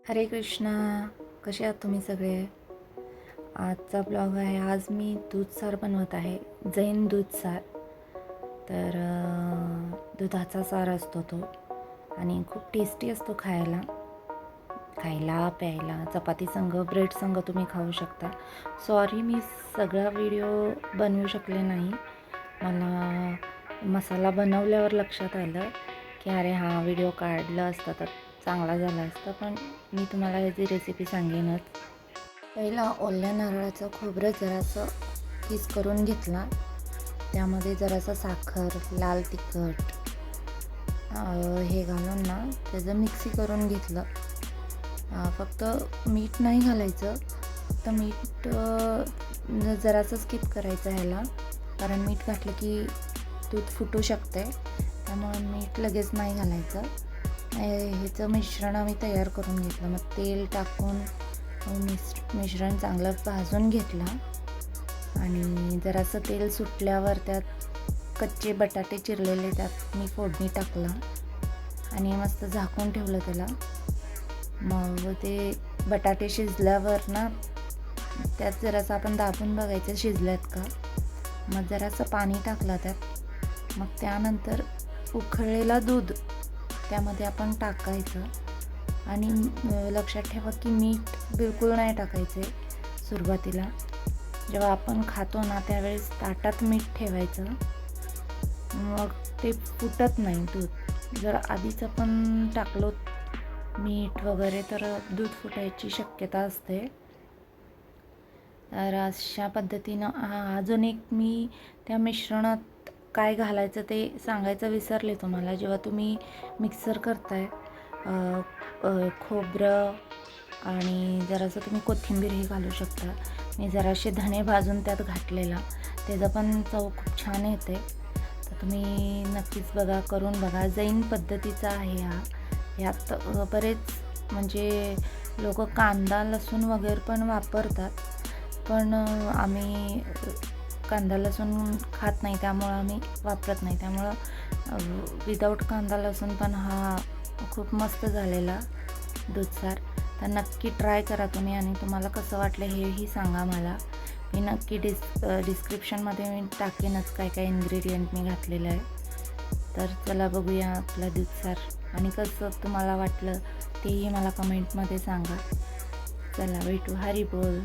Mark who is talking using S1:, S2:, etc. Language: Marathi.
S1: हरे कृष्णा. कसे आहात तुम्ही सगळे? आजचा ब्लॉग आहे. आज मी दूध सार बनवत आहे, जैन दूध सार. तर दुधाचा सार असतो तो आणि खूप टेस्टी असतो खायला प्यायला. चपाती संग, ब्रेड संग तुम्ही खाऊ शकता. सॉरी, मी सगळा व्हिडिओ बनवू शकले नाही. मला मसाला बनवल्यावर लक्षात आलं की अरे हा व्हिडिओ काढला असता तर चांगला झाला असता, पण मी तुम्हाला याची रेसिपी सांगेनच. पहिला ओल्या नारळाचं खोबरं जरासं किस करून घेतला. त्यामध्ये जरासं साखर, लाल तिखट हे घालून ना त्याचं मिक्सी करून घेतलं. फक्त मीठ नाही घालायचं. फक्त मीठ जरासं स्किप करायचं ह्याला, कारण मीठ घातलं की दूध फुटू शकते. त्यामुळे मीठ लगेच नाही घालायचं. ह्याचं मिश्रण आम्ही तयार करून घेतलं. मग तेल टाकून मिश्रण चांगलं भाजून घेतलं आणि जरासं तेल सुटल्यावर त्यात कच्चे बटाटे चिरलेले त्यात मी फोडणी टाकलं आणि मस्त झाकून ठेवलं त्याला. मग ते बटाटे शिजल्यावर ना त्यात जरासं आपण दाबून बघायचं शिजल्यात का. मग जरासं पाणी टाकलं त्यात. मग त्यानंतर उकळलेला दूध त्यामध्ये आपण टाकायचं आणि लक्षात ठेवा की मीठ बिलकुल नाही टाकायचे सुरुवातीला. जेव्हा आपण खातो ना त्यावेळेस ताटात मीठ ठेवायचं, मग ते फुटत नाही दूध. जर आधीच आपण टाकलो मीठ वगैरे तर दूध फुटायची शक्यता असते. तर अशा पद्धतीनं अजून एक मी त्या मिश्रणात काय घालायचं ते सांगायचं विसरले तुम्हाला. जेव्हा तुम्ही मिक्सर करताय खोबरं आणि जरासं तुम्ही कोथिंबीरही घालू शकता. मी जरासे धणे भाजून त्यात घातलेला, त्याचं पण चव खूप छान येते. तर तुम्ही नक्कीच करून बघा. जैन पद्धतीचा आहे हा. यात बरेच म्हणजे लोक कांदा लसूण वगैरे पण वापरतात, पण आम्ही कांदा लसूण खात नाही त्यामुळं आम्ही वापरत नाही. त्यामुळं विदाऊट कांदा लसूण पण हा खूप मस्त झालेला दूध सार. तर नक्की ट्राय करा तुम्ही आणि तुम्हाला कसं वाटलं हेही सांगा मला. मी नक्की डिस्क्रिप्शनमध्ये मी टाकेनच काय काय इन्ग्रेडियंट मी घातलेलं आहे. तर चला बघूया आपला दूध सार आणि कसं तुम्हाला वाटलं तेही मला कमेंटमध्ये सांगा. चला भेटू. हरी बोल.